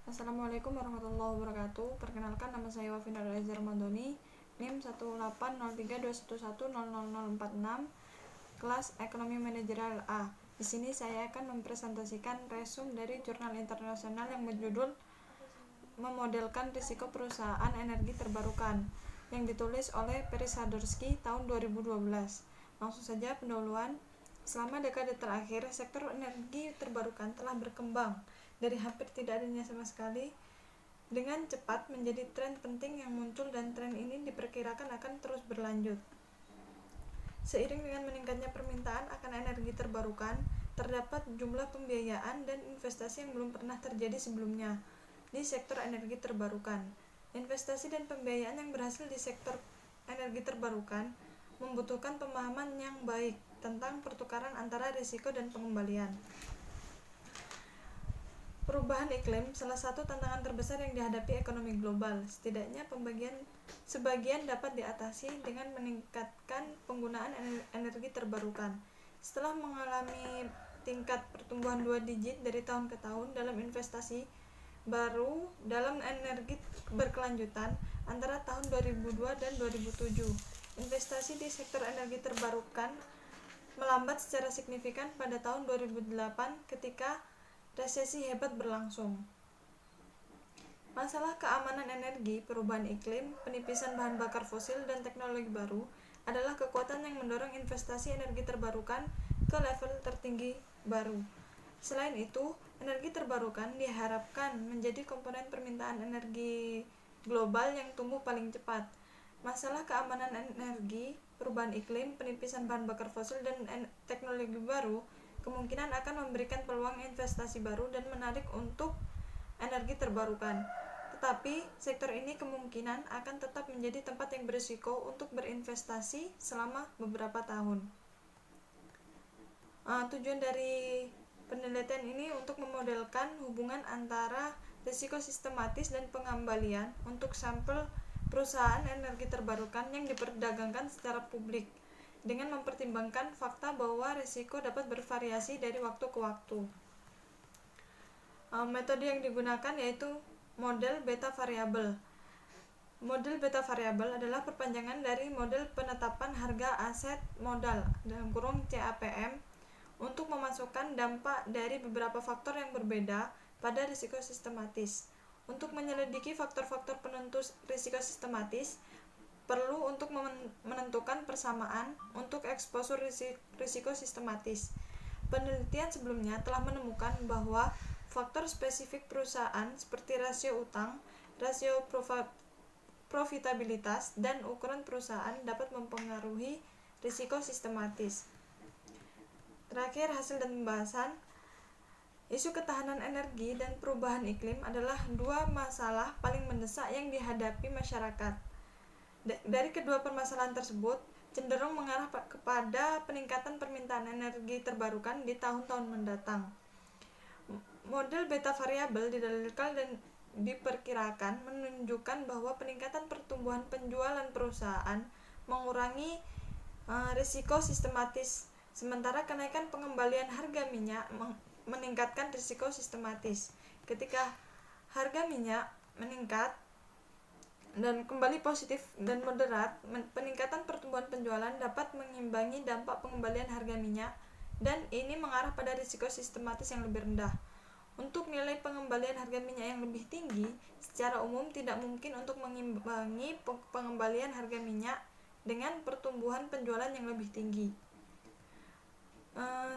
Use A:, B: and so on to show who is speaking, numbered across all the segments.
A: Assalamualaikum warahmatullahi wabarakatuh. Perkenalkan, nama saya Wafina Reza Ramadhani, NIM 1803321000046, kelas Ekonomi Manajerial A. Di sini saya akan mempresentasikan resume dari jurnal internasional yang berjudul Memodelkan Risiko Perusahaan Energi Terbarukan, yang ditulis oleh Perry Sadurski tahun 2012. Langsung saja pendahuluan. Selama dekade terakhir, sektor energi terbarukan telah berkembang dari hampir tidak adanya sama sekali dengan cepat menjadi tren penting yang muncul, dan tren ini diperkirakan akan terus berlanjut. Seiring dengan meningkatnya permintaan akan energi terbarukan, terdapat jumlah pembiayaan dan investasi yang belum pernah terjadi sebelumnya di sektor energi terbarukan. Investasi dan pembiayaan yang berhasil di sektor energi terbarukan membutuhkan pemahaman yang baik tentang pertukaran antara risiko dan pengembalian. Perubahan iklim salah satu tantangan terbesar yang dihadapi ekonomi global. Setidaknya sebagian dapat diatasi dengan meningkatkan penggunaan energi terbarukan. Setelah mengalami tingkat pertumbuhan 2 digit dari tahun ke tahun dalam investasi baru dalam energi berkelanjutan antara tahun 2002 dan 2007, investasi di sektor energi terbarukan melambat secara signifikan pada tahun 2008 ketika resesi hebat berlangsung. Masalah keamanan energi, perubahan iklim, penipisan bahan bakar fosil, dan teknologi baru adalah kekuatan yang mendorong investasi energi terbarukan ke level tertinggi baru. Selain itu, energi terbarukan diharapkan menjadi komponen permintaan energi global yang tumbuh paling cepat. Masalah keamanan energi, perubahan iklim, penipisan bahan bakar fosil, dan teknologi baru kemungkinan akan memberikan peluang investasi baru dan menarik untuk energi terbarukan. Tetapi, sektor ini kemungkinan akan tetap menjadi tempat yang berisiko untuk berinvestasi selama beberapa tahun. Tujuan dari penelitian ini untuk memodelkan hubungan antara risiko sistematis dan pengembalian untuk sampel perusahaan energi terbarukan yang diperdagangkan secara publik, dengan mempertimbangkan fakta bahwa risiko dapat bervariasi dari waktu ke waktu. Metode yang digunakan yaitu model beta variabel. Model beta variabel adalah perpanjangan dari model penetapan harga aset modal (CAPM) untuk memasukkan dampak dari beberapa faktor yang berbeda pada risiko sistematis. Untuk menyelidiki faktor-faktor penentu risiko sistematis, perlu untuk menentukan persamaan untuk eksposur risiko sistematis. Penelitian sebelumnya telah menemukan bahwa faktor spesifik perusahaan seperti rasio utang, rasio profitabilitas, dan ukuran perusahaan dapat mempengaruhi risiko sistematis. Terakhir, hasil dan pembahasan. Isu ketahanan energi dan perubahan iklim adalah dua masalah paling mendesak yang dihadapi masyarakat. Dari kedua permasalahan tersebut cenderung mengarah kepada peningkatan permintaan energi terbarukan di tahun-tahun mendatang. Model beta variabel didalilkan dan diperkirakan menunjukkan bahwa peningkatan pertumbuhan penjualan perusahaan mengurangi risiko sistematis, sementara kenaikan pengembalian harga minyak meningkatkan risiko sistematis. Ketika harga minyak meningkat dan kembali positif dan moderat, peningkatan pertumbuhan penjualan dapat mengimbangi dampak pengembalian harga minyak, dan ini mengarah pada risiko sistematis yang lebih rendah. Untuk nilai pengembalian harga minyak yang lebih tinggi, secara umum tidak mungkin untuk mengimbangi pengembalian harga minyak dengan pertumbuhan penjualan yang lebih tinggi.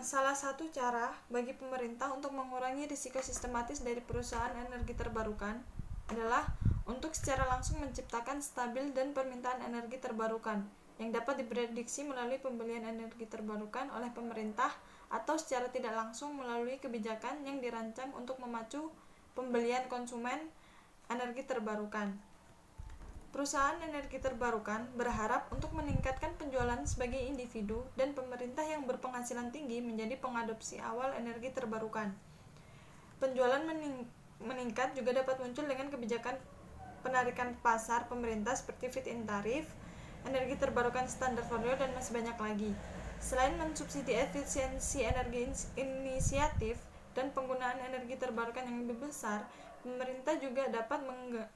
A: Salah satu cara bagi pemerintah untuk mengurangi risiko sistematis dari perusahaan energi terbarukan adalah untuk secara langsung menciptakan stabil dan permintaan energi terbarukan yang dapat diprediksi melalui pembelian energi terbarukan oleh pemerintah, atau secara tidak langsung melalui kebijakan yang dirancang untuk memacu pembelian konsumen energi terbarukan. Perusahaan energi terbarukan berharap untuk meningkatkan penjualan sebagai individu, dan pemerintah yang berpenghasilan tinggi menjadi pengadopsi awal energi terbarukan. Penjualan meningkat juga dapat muncul dengan kebijakan penarikan pasar pemerintah seperti feed-in tarif, energi terbarukan standar folio, dan masih banyak lagi. Selain mensubsidi efisiensi energi inisiatif dan penggunaan energi terbarukan yang lebih besar, Pemerintah juga dapat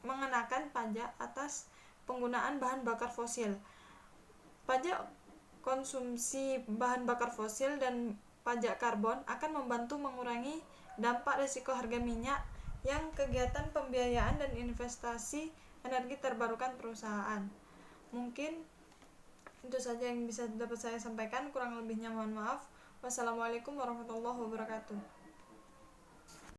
A: mengenakan pajak atas penggunaan bahan bakar fosil. Pajak konsumsi bahan bakar fosil dan pajak karbon akan membantu mengurangi dampak risiko harga minyak yang kegiatan pembiayaan dan investasi energi terbarukan perusahaan. Mungkin itu saja yang bisa dapat saya sampaikan, kurang lebihnya mohon maaf. Wassalamualaikum warahmatullahi wabarakatuh.